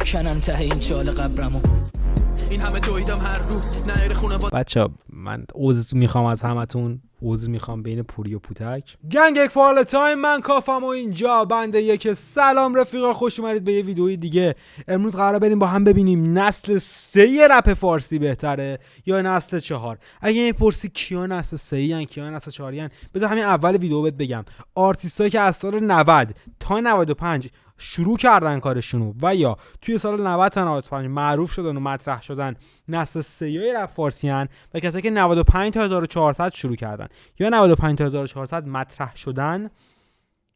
بکنم ته این چال قبرمو. این همه دویدم هر رو نهر خونه با بچه من عذر میخوام از همتون، عذر میخوام بین پوری و پوتک. گنگ یک فال تایم، من کافم و اینجا بنده یک. سلام رفیقا، خوش اومدید به یه ویدئوی دیگه. امروز قراره بریم با هم ببینیم نسل 3 رپ فارسی بهتره یا نسل 4. اگه میپرسی کیا نسل 3 ان کیا نسل 4 ان، بذار همین اول ویدیو بهت بگم آرتیستایی که از سال 90 تا 95 شروع کردن کارشونو و یا توی سال 90 تا 95 معروف شدن و مطرح شدن نسل 3 رپ فارسی ان، و کسایی که 95 تا 1400 شروع کردن یا 95 تا 1400 مطرح شدن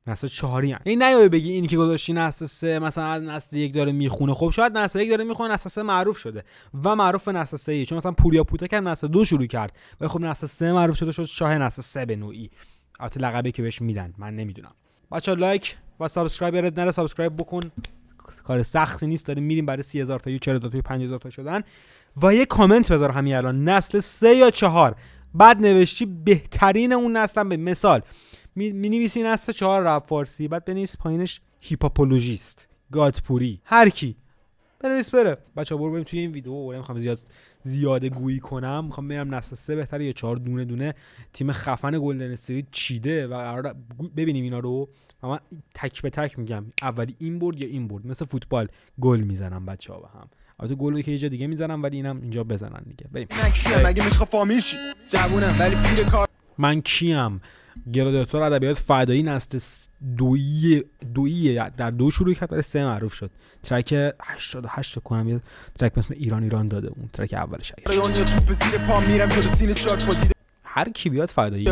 نسل 4 ان. این نیای بگی اینی که گذاشتی نسل 3 مثلا از نسل 1 داره میخونه. خب شاید نسل 1 داره میخونه، نسل 3 معروف شده و معروف نسل 3 چون مثلا پوریا پوتک هم نسل 2 شروع کرد و خب نسل 3 معروف شده، شد شاه نسل 3 به نوعی. البته لقبی که بهش میدن من نمیدونم. بچا لایک و سابسکرایب یادت نره، سابسکرایب بکن، کار سختی نیست. داریم میریم برای 30000 تا 40000 تا 5000 تا شدن. و یه کامنت بذار همین الان نسل 3 یا 4 بعد نوشتی بهترین اون نسلم. به مثال می‌نویسی نسل 4 رپ فارسی، بعد بنویس پایینش هیپاپولوژیست، گادپوری، هر کی بنویس بره. بچا برو بریم توی این ویدیو. نمیخوام زیاده گویی کنم، میخوام ببینم نسل 3 بهتره یا 4. دونه دونه تیم خفن گلدن استریت چیده و قرار ببینیم اینا رو. من تک به تک میگم اولی این برد یا این برد، مثل فوتبال گل میزنم بچه‌ها به هم. البته گل که یه جا دیگه میزنم ولی اینم اینجا بزنن دیگه. بریم. مگه میخوام فامیل شی جوونم ولی پیر کار. من کیم؟ گرادیاتور ادبیات فدایی نسل دویی در 2 شروع کرد، برای 3 معروف شد. ترک 88 کنم یه ترک مثل ایران داده، اون ترک اولش. هر کی بیاد فدایی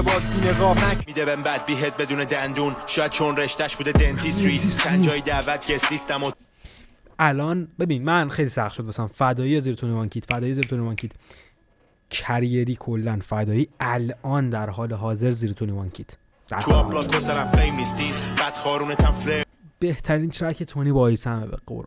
میده بهم بد بیهد بدون دندون، شاید چون رشتش بوده دنتیستری، سنجای دعوت گست لیستم. الان ببین من خیلی سخت شد واسم فدایی زیر تونی وانکیت، کریری کلن فدایی الان در حال حاضر زیر تونی وانکیت. بهترین ترک تونی با ایسمه به قور.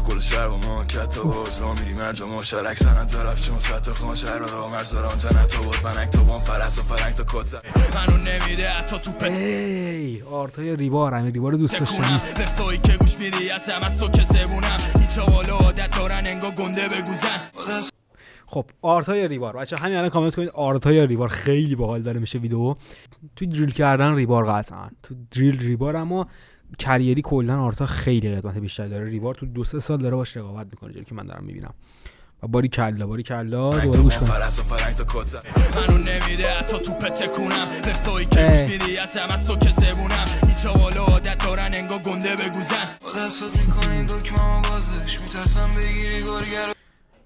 گل شهر با ما کتا باز را میریم انجام مشارک سنت طرف چون سطح خان شهر را مرزاران جنت و بود منک تو بام فرس و فرنگ تا کتزه منو نمیده حتی تو پت. ای آرتای ریبار، همین ریبار دوست داشتنی. بفتایی که گوش میدی از هم از تو که زبونم هیچا والا عادت دارن انگا گنده بگوزن. خب آرتای ریبار بچه همین الان کامنت کنید آرتای ریبار خیلی باحال داره میشه ویدیو. تو دریل کردن ریبار قطعا تو دریل ریبار، اما کریری کلا آرتا خیلی قدمت بیشتر داره. ریبار تو 2-3 سال داره باش رقابت میکنه جوری که من دارم میبینم. و باری کلا دوباره گوش کن. منو نمیده حتی تو پتکونم بفتایی که گوش میدی از هم از تو که زبونم هیچا والا عادت دارن انگا گنده بگوزن دستت میکنی دکمه بازش میترسم بگیری گرگر.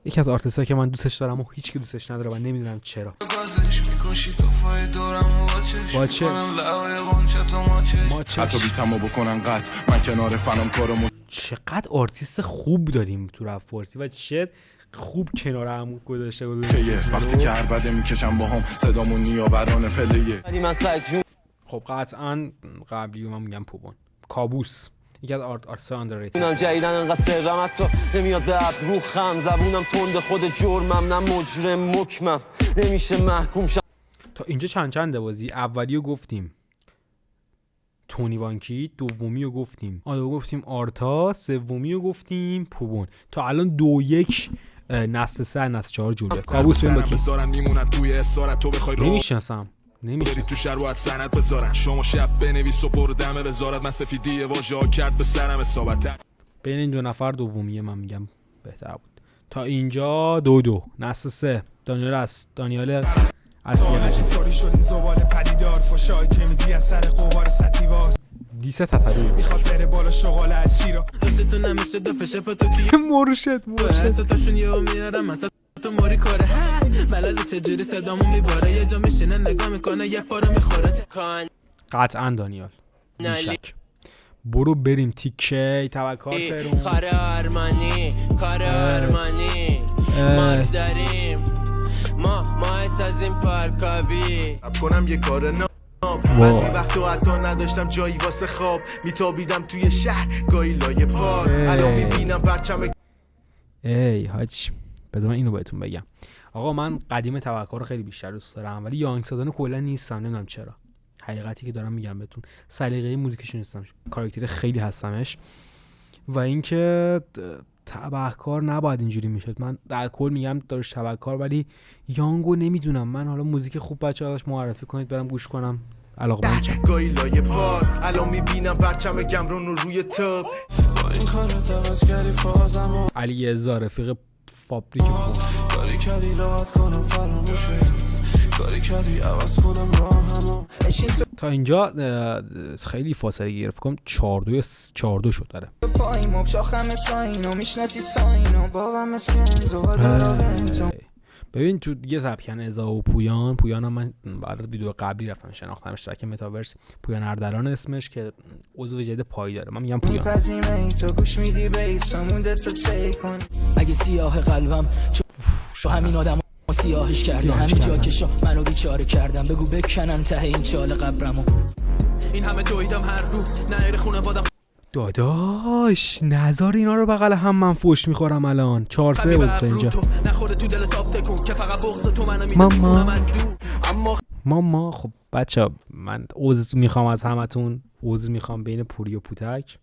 یکی از آرتیستایی که من دوستش دارم و هیچ کی دوستش نداره و نمیدونم چرا. حتی بیتمو بکنن قط من کنار فنم کارمو. چقدر آرتیست خوب داریم تو رپ فارسی و چه خوب کنار هم گذاشته وقتی که عربده میکشم با هم صدامون نیاوران پلیه. خب قطعا قبلی من میگم پوبون کابوس، یکی از آرتیستای آندرریتد. اینم جدیدن انقدر سرم حتی نمیاد به ابرو خم، زبونم تند خود جرمم، نه مجرم مکمم نمیشه محکوم شم. تا اینجا چنده بازی. اولیو گفتیم تونی وانکیت، دومیو گفتیم آرتا، سومیو گفتیم پوبون. تا الان 2-1 نسل 3 نسل 4 جوریه. کابوس ببین با کی میمونن توی اسارت تو بخوای نمیشناسم تو شهر باید سند بذارن شما شب بنویس و بردمه بذارت من سفیدی واژه کرد به سرم اصابت. بین این 2 نفر دومیه من میگم بهتر بود. تا اینجا 2-2 نسل 3 دانیال اصلی ساری شدین زباله پدیدار فشای که میدی از سر قوار ستیواز دیسه تفدی میخواد بره بالا شغال از شیرا تو نمیشه دفشه پتو کی مرشد ستاشون یهو میارم مثلا تو موری کاره بلد چجوری صدامو میباره یه جا میشینه نگاه میکنه یه پارو میخوره. قطعا دانیال بیشک. برو بریم تیکه توکل ترون کار آرمانی مارک داریم ما سازیم پارکابی کنم یه کار بعضی وقتا حتی نداشتم جایی واسه خواب میتابیدم توی شهر گاهی لایه پار الان میبینم پرچم. ای حاج بذار من اینو بهتون بگم. آقا من قدیم توکل رو خیلی بیشتر دوست دارم ولی یانگ سادان کلا نیستم، نمیدونم چرا. حقیقتی که دارم میگم بهتون، سلیقه موزیکش نیستم، کاراکتر خیلی هستمش و اینکه تبهکار نباید اینجوری میشد. من در کل میگم دارش تبهکار، ولی یانگو نمیدونم. من حالا موزیک خوب بچه‌ها داشت معرفی کنید برام گوش کنم. علاقه من گاهی لایه پار الان میبینم پرچم گمرون رو روی تاپ. علی ازا رفیق فابریک کاری کردی لات کنم فراموشه، کاری کردی عوض کنم راهمو. تا اینجا خیلی فاصله گرفت کنم 4-2 شد داره. پاییم شاخم ساینو میشناسی ساینو بابام اسکنزو ببین تو دیگه سبکن ازا و پویان هم من بعد ویدیو قبلی رفتم شناختمش، ترک متاورس پویان اردلان اسمش که عضو جدید پای داره. من میگم پویان. تو گوش میدی بیسمونده تو چی کن اگه سیاه قلبم چون همین آدم سیاهش کردم، همین جا که منو بیچاره کردم، بگو بکنن ته این چال قبرمو. این همه دویدم هر رو نهر خونه بادم. داداش نذار اینا رو بغل هم، من فوش میخورم الان. 4-3 بود تا اینجا. ماما خب بچه من عذر میخوام از همتون، عذر میخوام بین پوری و پوتک،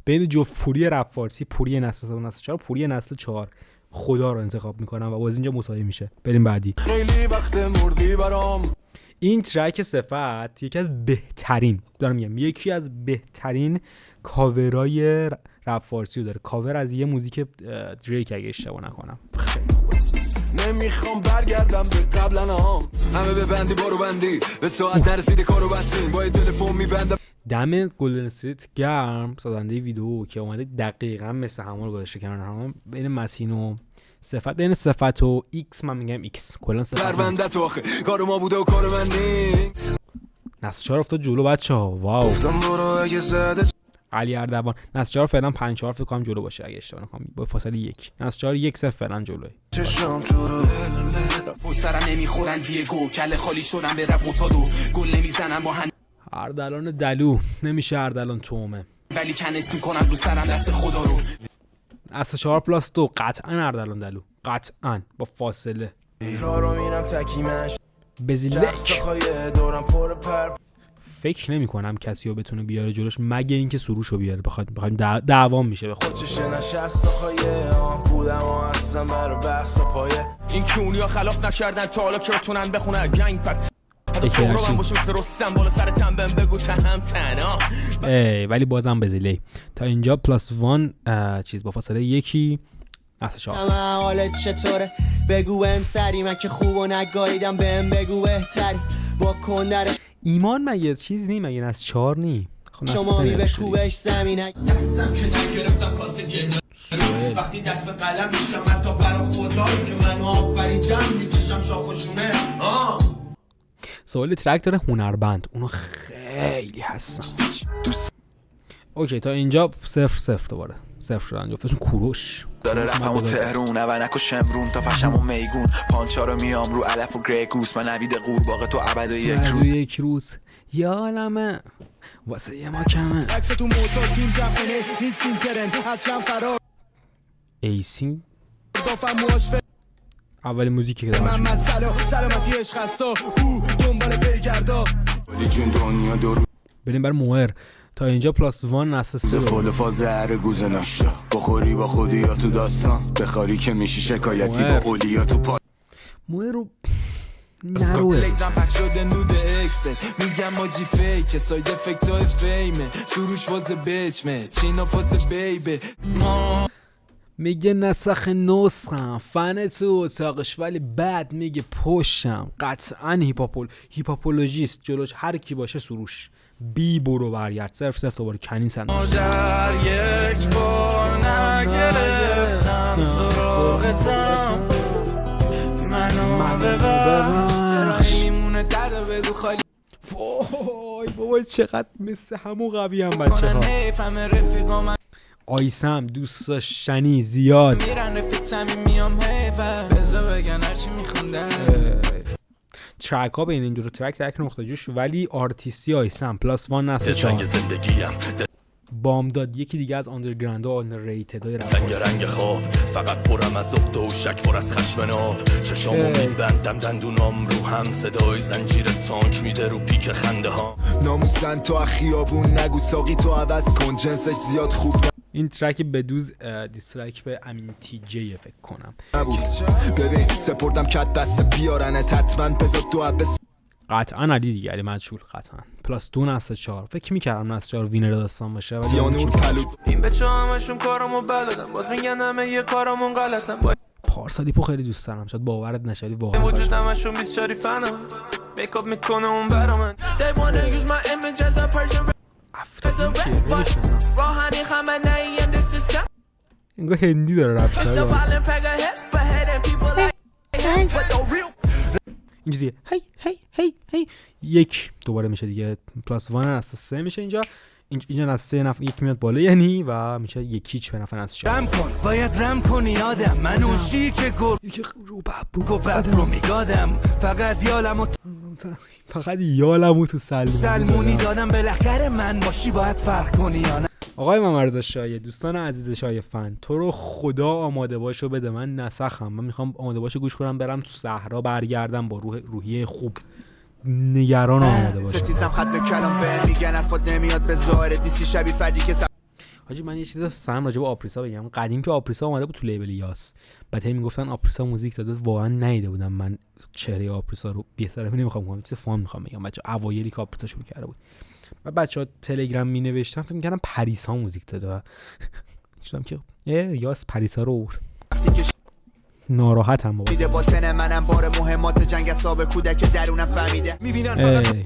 بین جفت پوری رپ فارسی، پوری نسل 3 و نسل 4، پوری نسل 4 خدا رو انتخاب میکنم و باز اینجا مساوی میشه. بریم بعدی. خیلی وقت مردی برام. این ترک صفت یکی از بهترین، دارم میگم یکی از بهترین کاورای رپ فارسی رو داره. کاور از یه موزیک دریک اگه اشتباه نکنم. خیلی خوبه. نمیخوام برگردم به قبلا هم، همه به بندی برو بندی به ساعت نرسیده کارو بستیم با تلفن میبندم. دم گلدن استریت گرم سازنده ویدیو که اومده دقیقاً مثل همون رو گذاشته کنار هم، بین مسین و صفت، بین صفت و ایکس من میگم ایکس، کلا صفت بنده تو آخه کار ما بوده و کار بندی. نسل 4 افتاد جلو بچه‌ها. واو. علی اردوان نسل 4 فعلا 5-4 فکر کنم جلو باشه اگه اشتباه نکنم با فاصله 1. نسل 4 1-0 فعلا جلوه. سرم نمیخورن دیگو کله خالی شدم به رپ متادو گل نمیزنم با هم. اردلان دلو نمیشه اردلان تومه ولی کنس میکنم رو سرم دست خدا رو. نسل 4+2 قطعا اردلان دلو، قطعا با فاصله. رو میرم تکیمش بزیلک دورم پر پر. فکر نمی کنم کسی رو بتونه بیاره جلوش مگه اینکه سروش رو بیاره. بخوایم دعوام میشه به خود. این کونیا خلاف نکردن تا حالا که بتونن بخونن گنگ پس من باشم سرستم بالا سر تنبم بگو تهم تنها. ولی بازم بزیلی. تا اینجا +1 چیز با فاصله 1 نسل 4. حالت چطوره بگو بهم سری، من که خوب و نگاهیدم بهم بگو بهتری با کندرش. ایمان مگه چیز نی؟ مگه نسل 4 نی؟ شما می به کوبش زمینه دستم که نگرفتم کاسه گرد وقتی دست به قلم میشم حتی برا خدا که من آفرین جمع میکشم شاخوشونه. سوال ترک داره هنربند، اونو خیلی هستم. اوکی تا اینجا 0-0 دوباره 0 شدن جفتشون. کوروش داره رپمو تهرون اونکو شمرون تا فشمو میگون پانچا رو میام رو علف و گریکوس من نوید قورباغه تو ابد یک روز یالمه واسه یه ما کمه. عکس تو موتور تیم جمعه نیستیم ترند اصلا فرار ایسین گفتم موشف اول موزیکی که دارم محمد سلامتی عشق است او دنبال پیگردا ولی جون دنیا دور. بریم بر موهر. تا اینجا +1 نسل 3 فول فاز هر گوزه ناشتا بخوری با خودی یا تو داستان بخاری که میشی شکایتی با قولیا تو پا. موهر رو نروه لیجم پک شده نود اکسل میگم ماجی فیکه ساید افکت های فیمه سروش فاز بچمه چینا فاز بیبه میگه نسخ نسخم فن تو اتاقش ولی بعد میگه پشتم. قطعا هیپاپولوژیست جلوش هر کی باشه سروش. بی برو برگرد 0-0 دوباره کنین سندوس. در یک بار نگرفتم سراغتم منو ببخش میمونه در بگو خالی. وای بابا چقدر مثل همون قوی هم بچه ها. آیسم دوست داشتنی زیاد میرن رفیقتم میام حیفه بزا بگن هرچی میخونده. ترک ها بین این دو ترک نقطه جوش ولی آرتیستی آیسم +1 نسل 4. بامداد یکی دیگه از آندرگراند و آندرریتد های سنگ رنگ خواب فقط پرم از عقده و شک پر از خشم ناب چشامو میبندم دندونام رو هم صدای زنجیر تانک میده رو پیک خنده ها. ناموسن تو خیابون نگو ساقی تو عوض کن جنسش زیاد خوب. این ترک بدوز دیسترک به امین تی جی فکر کنم. ببین سپردم کت دست بیارن حتما بذار تو قطعا علی دیگه، علی مجهول قطعا پلاس 2 نسل 4 فکر میکردم نسل 4 وینر داستان باشه ولی این بچه همشون کارمو بلدن باز میگن همه یه کارمون غلطن پارسا دیپو خیلی دوست دارم، شاید باورت نشه واقعا وجود همشون 20 شریفنم میکاپ میکنه اون برا من they wanna use my image as a person افتادیم که نمیشناسم روحانی خامنه‌ای and this is انگار هندی داره رپ کرده اینجوریه هی هی هی هی یک دوباره میشه دیگه پلاس 1 از 3 میشه اینجا از 3 نفر یک میاد بالا یعنی و میشه یکیچ به نفر از 4 رم کن باید رم کنی یادم من اون شیک گل رو بابو رو میگادم فقط یالمو تو سلمونی دادم بالاخره من باشی باید فرق کنی یا نه. آقای محمد شایع دوستان عزیز شایع فن تو رو خدا آماده باشو بده، من نسخم، من میخوام آماده باشو گوش کنم برم تو صحرا برگردم با روحیه خوب نگران آماده باشم. ستیزم ختم کلام به میگن افاد نمیاد به ظاهر دیسی شبیه فردی که حاجی من یه چیز سن راجع به آپریسا بگم. قدیم که آپریسا اومده بود تو لیبل یاس بعد میگفتن آپریسا موزیک داده، واقعا ندیده بودم من چهره آپریسا رو، بی‌طرفی نمیخوام بگم، چیز فان میخوام بگم. بچا اوایلی که آپریسا شروع کرده بود و بچه‌ها تلگرام می نوشتن فکر می‌کردم پریسا موزیک داده و شدم که یاس پریسا رو ناراحتم بابا. دیده باطن منم بار مهمات جنگ حساب کودک درونم فهمیده میبینن فقط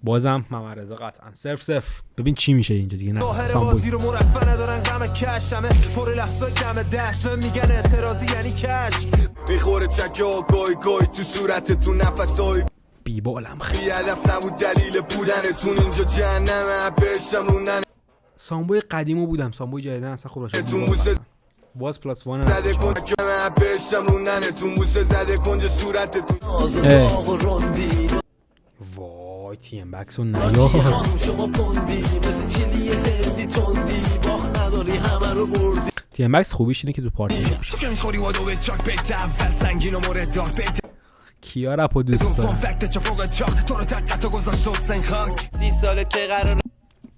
بازم محمد رضا قطعا صفر ببین چی میشه اینجا دیگه. نه بازی رو مرفع ندارن غم کشمه پر لحظه کم دست میگن اعتراضی یعنی کش میخوره چکه و گوی تو صورتتون نفسای بیبالم خیلی بی‌هدف نبود دلیل بودنتون اینجا جهنمه بهشم رو ننه سامبوی قدیمو بودم، سامبوی جدیدن اصلا خوب راشه باز پلاس 1 زده کن بهشم رو ننتون بوسه زده کنج صورتتون وای تی ام بکس و نیا تی ام بکس خوبیش اینه که تو پارتی میشه. کیا رپو دوست دارم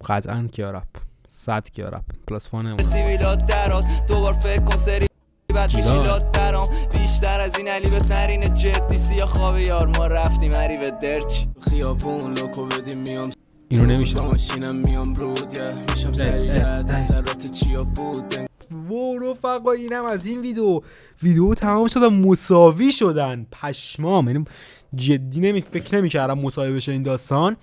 قطعا کیا رپ 100 کیا رپ پلاس 1 سیویلات درات دوبار فکر کن سری بعد میشیلات برام بیشتر از این علی به نرین جدی سیا خواب یار ما رفتیم هری به درچ خیابون لوکو بدیم میام اینو نمیشه ماشینم میام رود میشم سریع اثرات چیا بود و رفقا اینم از این ویدیو تمام شد مساوی شدن پشمام. یعنی جدی فکر نمی‌کردم مساوی بشه این داستان.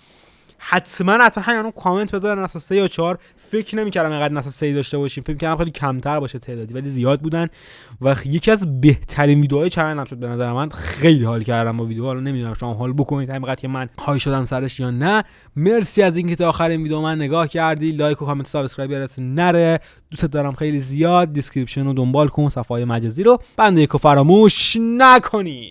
حتما همون کامنت بذارن نسل 3 یا 4. فکر نمی‌کردم اینقدر نسل 3 داشته باشیم، فکر می‌کردم خیلی کمتر باشه تعدادی ولی زیاد بودن و یکی از بهترین ویدیوهای چنلم شد به نظر من. خیلی حال کردم با ویدیو، حالا نمیدونم شما حال بکنید همینقدر که من های شدم سرش یا نه. مرسی از اینکه تا آخر این ویدیو من نگاه کردی. لایک و کامنت و سابسکرایب یادت نره. دوست دارم خیلی زیاد. دیسکریپشن رو دنبال کن، صفحه مجازی رو بنده یکو فراموش نکنید.